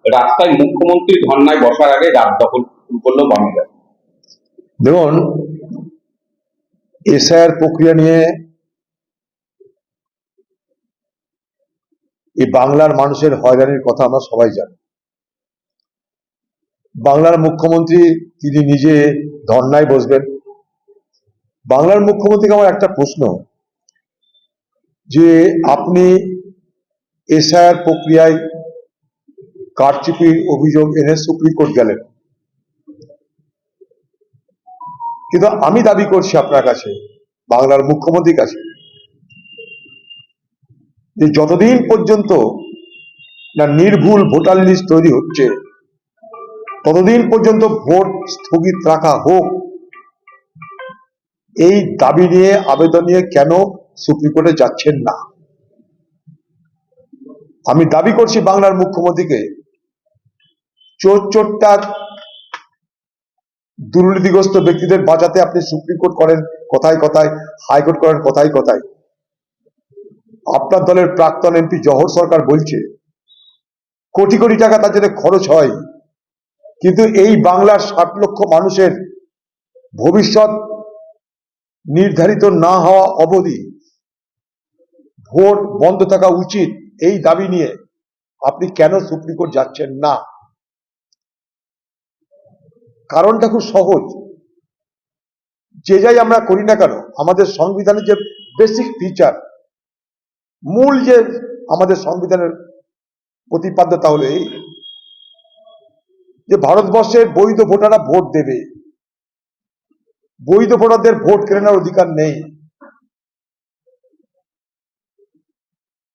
রাস্তায় মুখ্যমন্ত্রী ধর্নায় বসার আগে রাত দখল শুরু করলো বামেরা। দেখুন, এসআইআর প্রক্রিয়া নিয়ে এই বাংলার মানুষের হয়রানির কথা আমরা সবাই জানি। বাংলার মুখ্যমন্ত্রী তিনি নিজে ধর্নায় বসবেন। বাংলার মুখ্যমন্ত্রীকে আমার একটা প্রশ্ন, যে আপনি এসআইআর প্রক্রিয়ায় কারচুপির অভিযোগ এনে সুপ্রিম কোর্ট গেলেন, কিন্তু আমি দাবি করছি আপনার কাছে, বাংলার মুখ্যমন্ত্রীর কাছে, যে যতদিন পর্যন্ত না নির্ভুল ভোটার লিস্ট তৈরি হচ্ছে ততদিন পর্যন্ত ভোট স্থগিত রাখা হোক। এই দাবি নিয়ে আবেদন নিয়ে কেন সুপ্রিম কোর্টে যাচ্ছেন না? আমি দাবি করছি বাংলার মুখ্যমন্ত্রীকে, চোরটার দুর্নীতিগ্রস্ত ব্যক্তিদের বাঁচাতে আপনি সুপ্রিম কোর্ট করেন কথায় কথায়, হাইকোর্ট করেন কথায় কথায়। আপনার দলের প্রাক্তন এমপি জহর সরকার বলছে কোটি কোটি টাকা তার জন্য খরচ হয়, কিন্তু এই বাংলার 60 লক্ষ মানুষের ভবিষ্যৎ নির্ধারিত না হওয়া অবধি ভোট বন্ধ থাকা উচিত। এই দাবি নিয়ে আপনি কেন সুপ্রিম কোর্ট যাচ্ছেন না? কারণটা খুব সহজ। যে যাই আমরা করি না কেন, আমাদের সংবিধানের যে বেসিক ফিচার, মূল যে আমাদের সংবিধানের প্রতিপাদ্য, তা হলো এই যে ভারতবর্ষের বৈধ ভোটাররা ভোট দেবে। বৈধ ভোটারদের ভোট কেড়ে নেওয়ার অধিকার নেই।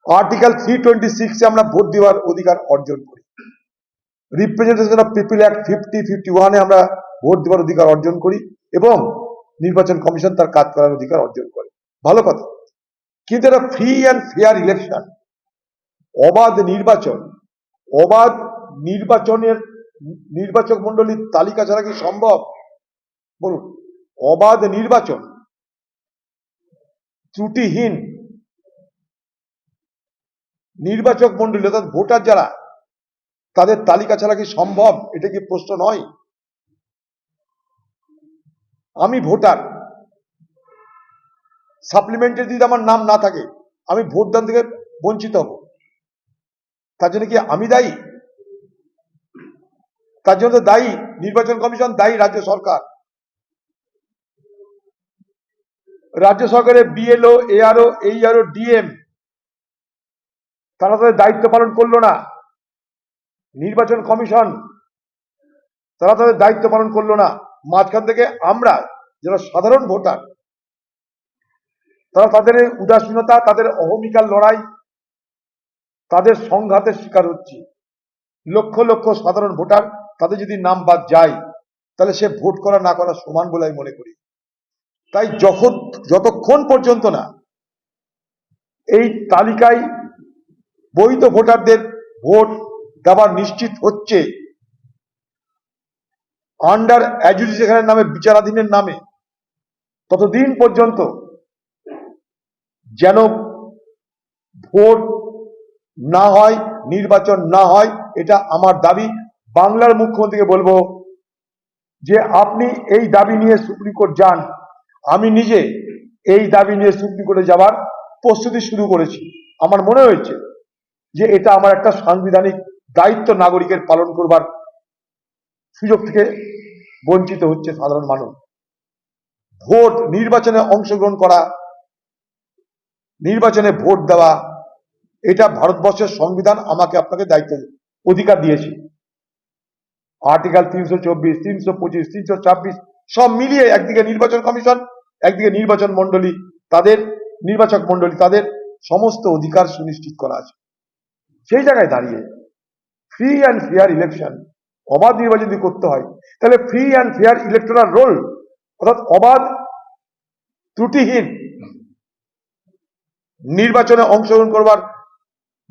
আর্টিকেল 326 আমরা ভোট দেওয়ার অধিকার অর্জন করি। রিপ্রেজেন্টেশন অফ পিপল অ্যাক্ট 50-51 আমরা ভোট দেওয়ার অধিকার অর্জন করি, এবং নির্বাচন কমিশন তার কাজ করার অধিকার অর্জন করে। ভালো কথা, কিন্তু এটা ফ্রি অ্যান্ড ফেয়ার ইলেকশন, অবাধ নির্বাচন। অবাধ নির্বাচনের নির্বাচক মন্ডলীর তালিকা ছাড়া কি সম্ভব? বলুন, অবাধ নির্বাচন, ত্রুটিহীন নির্বাচক মন্ডলী অর্থাৎ ভোটার যারা, তাদের তালিকা ছাড়া কি সম্ভব? এটা কি প্রশ্ন নয়? আমি ভোটার, সাপ্লিমেন্টারি যদি আমার নাম না থাকে আমি ভোটদান থেকে বঞ্চিত হব। তার জন্য কি আমি দায়ী? তার জন্য দায়ী নির্বাচন কমিশন, দায়ী রাজ্য সরকার। রাজ্য সরকারের বিএলও, এআরও, এইআরও, ডিএম, তারা তাদের দায়িত্ব পালন করলো না। নির্বাচন কমিশন, তারা তাদের দায়িত্ব পালন করলো না। মাঝখান থেকে আমরা যারা সাধারণ ভোটার, তারা তাদের উদাসীনতা, তাদের অহমিকার লড়াই, তাদের সংঘাতের শিকার হচ্ছি। লক্ষ লক্ষ সাধারণ ভোটার, তাদের যদি নাম বাদ যায় তাহলে সে ভোট করা না করা সমান বলে আমি মনে করি। তাই যতক্ষণ পর্যন্ত না এই তালিকায় বৈধ ভোটারদের ভোট দেওয়া নিশ্চিত হচ্ছে, আন্ডার অ্যাডজুডিকেশনের নামে, বিচারাধীনের নামে, ততদিন পর্যন্ত যেন ভোট না হয়, নির্বাচন না হয়, এটা আমার দাবি। বাংলার মুখ্যমন্ত্রীকে বলবো যে আপনি এই দাবি নিয়ে সুপ্রিম কোর্ট যান। আমি নিজে এই দাবি নিয়ে সুপ্রিম কোর্টে যাবার প্রস্তুতি শুরু করেছি। আমার মনে হয়েছে যে এটা আমার একটা সাংবিধানিক দায়িত্ব, নাগরিকের পালন করবার সুযোগ থেকে বঞ্চিত হচ্ছে সাধারণ মানুষ। ভোট, নির্বাচনে অংশগ্রহণ করা, নির্বাচনে ভোট দেওয়া, এটা ভারতবর্ষের সংবিধান আমাকে আপনাকে দায়িত্ব, অধিকার দিয়েছে। আর্টিকেল 324, 325, 326 সব মিলিয়ে একদিকে নির্বাচন কমিশন, একদিকে নির্বাচন মন্ডলী, তাদের নির্বাচক মন্ডলী, তাদের সমস্ত অধিকার সুনিশ্চিত করা আছে। সেই জায়গায় দাঁড়িয়ে ফ্রি অ্যান্ড ফেয়ার ইলেকশন, অবাধ নির্বাচন যদি করতে হয়, তাহলে free and fair electoral role, অর্থাৎ অবাধ ত্রুটিহীন নির্বাচনে অংশগ্রহণ করবার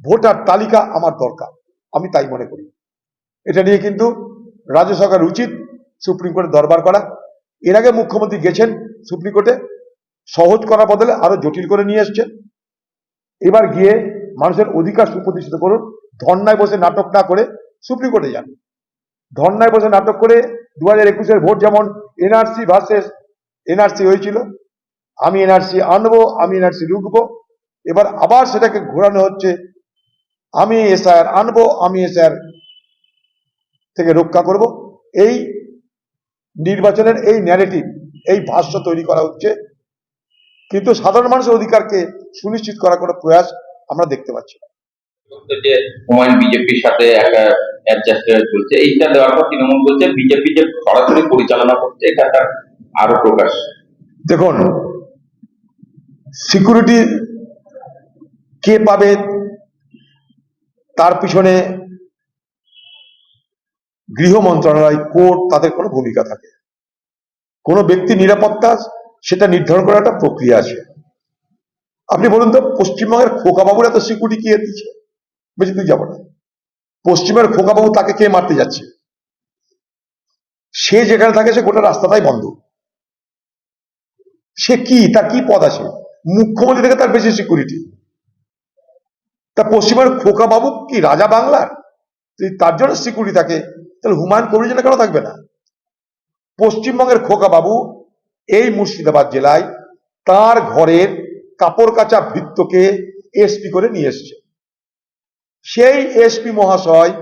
ভোটার তালিকা আমার দরকার, আমি তাই মনে করি। এটা নিয়ে কিন্তু রাজ্য সরকার উচিত সুপ্রিম কোর্টে দরবার করা। এর আগে মুখ্যমন্ত্রী গেছেন সুপ্রিম কোর্টে, সহজ করার বদলে আরো জটিল করে নিয়ে এসছেন। এবার গিয়ে মানুষের অধিকার সুপ্রতিষ্ঠিত করুন, ধর্নায় বসে নাটক না করে সুপ্রিম কোর্টে যান। ধর্নায় বসে নাটক করে 2021-এর ভোট যেমন এনআরসি ভার্সেস এনআরসি হয়েছিল, আমি এনআরসি আনবো, আমি এনআরসি রুখবো, এবার আবার সেটাকে ঘোরানো হচ্ছে আমি এসআইআর আনবো, আমি এসআইআর থেকে রক্ষা করব। এই নির্বাচনের এই ন্যারেটিভ, এই ভাষ্য তৈরি করা হচ্ছে, কিন্তু সাধারণ মানুষের অধিকারকে সুনিশ্চিত করার কোনো প্রয়াস আমরা দেখতে পাচ্ছি না। যে হুমায়ুন বিজেপির সাথে একটা অ্যাডজাস্ট চলছে, এইটা দেওয়ার পর তৃণমূল বলছে বিজেপি যে সরাসরি পরিচালনা করছে, এটা একটা আরো প্রকাশ। দেখুন, সিকিউরিটি কে পাবে তার পিছনে গৃহ মন্ত্রণালয়, কোর্ট, তাদের কোনো ভূমিকা থাকে। কোনো ব্যক্তি নিরাপত্তা সেটা নির্ধারণ করার একটা প্রক্রিয়া আছে। আপনি বলুন তো, পশ্চিমবঙ্গের খোকাবাবুর এত সিকিউরিটি কে দিচ্ছে? বেশি দূর যাবো না, পশ্চিমের খোকাবাবু তাকে কে মারতে যাচ্ছে? সে যেখানে থাকে সে গোটা রাস্তাটাই বন্ধ। সে কি, তার কি পদ আছে? মুখ্যমন্ত্রী থেকে তার বেশি সিকিউরিটি। তা পশ্চিমের খোকাবাবু কি রাজা বাংলার? যদি তার জন্য সিকিউরিটি থাকে, তাহলে হুমায়ুন কবির জন্য কেন থাকবে না? পশ্চিমবঙ্গের খোকাবাবু এই মুর্শিদাবাদ জেলায় তার ঘরের কাপড় কাচা ভৃত্যকে এসপি করে নিয়ে এসছে। সেই এসপি মহাশয়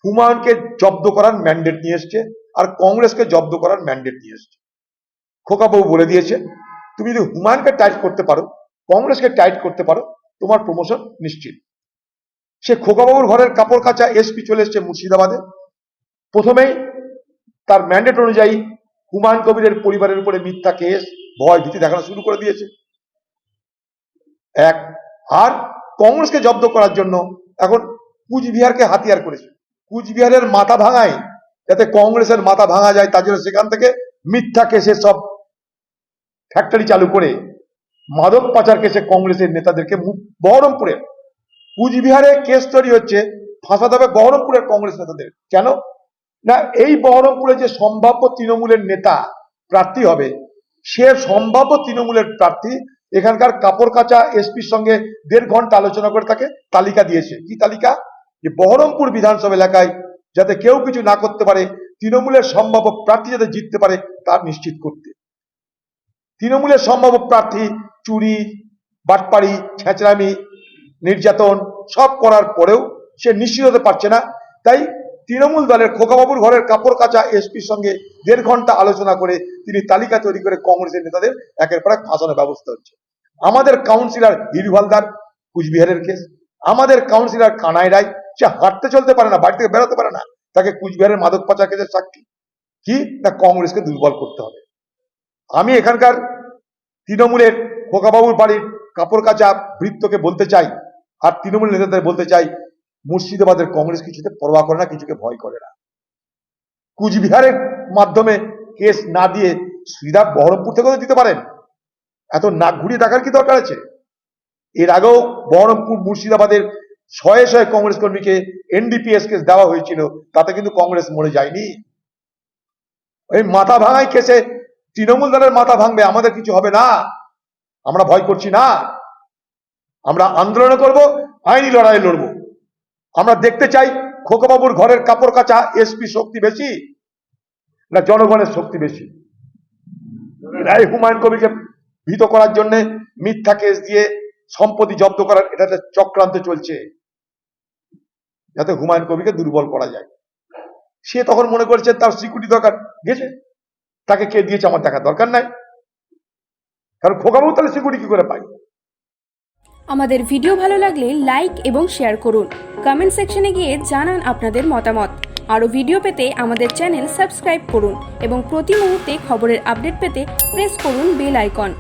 হুমায়ুনকে জব্দ করার ম্যান্ডেট নিয়ে এসছে, আর কংগ্রেসকে জব্দ করার ম্যান্ডেট নিয়ে এসছে। খোকাবাবু বলে দিয়েছে, তুমি যদি হুমায়ুনকে টাইট করতে পারো, কংগ্রেসকে টাইট করতে পারো, তোমার প্রমোশন নিশ্চিত। সে খোকাবাবুর ঘরের কাপড় কাচা এসপি চলে এসছে মুর্শিদাবাদে। প্রথমেই তার ম্যান্ডেট অনুযায়ী হুমায়ুন কবিরের পরিবারের উপরে মিথ্যা কেস, ভয় ভীতি দেখানো শুরু করে দিয়েছে। এক, আর কংগ্রেসকে জব্দ করার জন্য এখন কুচবিহারকে হাতিয়ার করেছে। কুচবিহারের মাথা ভাঙায়, যাতে কংগ্রেসের মাথা ভাঙা যায়, তার জন্য সেখান থেকে মিথ্যা কেসের সব ফ্যাক্টরি চালু করে মাদক পাচার কেসে কংগ্রেসের নেতাদেরকে বহরমপুরে, কুচবিহারে কেস তৈরি হচ্ছে, ফাঁসাতে হবে বহরমপুরের কংগ্রেস নেতাদের। কেন না, এই বহরমপুরে যে সম্ভাব্য তৃণমূলের নেতা প্রার্থী হবে, সে সম্ভাব্য তৃণমূলের প্রার্থী এখানকার কাপড় কাচা এসপির সঙ্গে 1.5 ঘন্টা আলোচনা করে তাকে তালিকা দিয়েছে। কি তালিকা? যে বহরমপুর বিধানসভা এলাকায় যাতে কেউ কিছু না করতে পারে, তৃণমূলের সম্ভাব্য প্রার্থী যাতে জিততে পারে তার নিশ্চিত করতে। তৃণমূলের সম্ভাব্য প্রার্থী চুরি, বাটপাড়ি, ছেঁচড়ামি, নির্যাতন সব করার পরেও সে নিশ্চিত হতে পারছে না, তাই তৃণমূল দলের খোকাবাবুর ঘরের কাপড় কাচা এসপির সঙ্গে 1.5 ঘন্টা আলোচনা করে তিনি তালিকা তৈরি করে কংগ্রেসের নেতাদের একের পর এক ফাঁসানোর ব্যবস্থা হচ্ছে। আমাদের কাউন্সিলর হিরু হালদার কুচবিহারের কেস, আমাদের কাউন্সিলর কানাই রায়, সে হাঁটতে চলতে পারে না, বাড়ি থেকে বেরোতে পারে না, তাকে কুচবিহারের মাদক পাচার কেসের সাক্ষী। কি না, কংগ্রেসকে দুর্বল করতে হবে। আমি এখানকার তৃণমূলের খোকাবাবুর বাড়ির কাপড় কাচা বৃত্তকে বলতে চাই, আর তৃণমূল নেতাদের বলতে চাই, মুর্শিদাবাদের কংগ্রেস কিছুতে পরোয়া করে না, কিছুকে ভয় করে না। কুচবিহারের মাধ্যমে কেস না দিয়ে সুবিধা বহরমপুর থেকেও দিতে পারেন। এত নাক ঘুরিয়ে দেখার কি দরকার আছে? এর আগেও বহরমপুর মুর্শিদাবাদের শয়ে শয়ে কংগ্রেস কর্মীকে এনডিপিএস কেস দেওয়া হয়েছিল, তাতে কিন্তু কংগ্রেস মরে যায়নি। ওই মাথা ভাঙাই কেসে তৃণমূল দলের মাথা ভাঙবে, আমাদের কিছু হবে না, আমরা ভয় করছি না। আমরা আন্দোলন করব, আইনি লড়াই লড়ব। আমরা দেখতে চাই খোকাবাবুর ঘরের কাপড় কাচা এসপি শক্তি বেশি না জনগণের শক্তি বেশি? রায় হুমায়ুন কবিরকে ভীত করার জন্য মিথ্যা কেস দিয়ে সম্পত্তি জব্দ করার এটা চক্রান্ত চলছে, যাতে হুমায়ুন কবিরকে দুর্বল করা যায়। সে তখন মনে করছে তার সিকিউরিটি দরকার, গেছে, তাকে কে দিয়েছে আমার দেখার দরকার নাই, কারণ খোকাবাবু তাহলে সিকিউরিটি কি করে পাই। আমাদের ভিডিও ভালো লাগলে লাইক এবং শেয়ার করুন। কমেন্ট সেকশনে গিয়ে জানান আপনাদের মতামত। আরও ভিডিও পেতে আমাদের চ্যানেল সাবস্ক্রাইব করুন এবং প্রতি মুহূর্তে খবরের আপডেট পেতে প্রেস করুন বেল আইকন।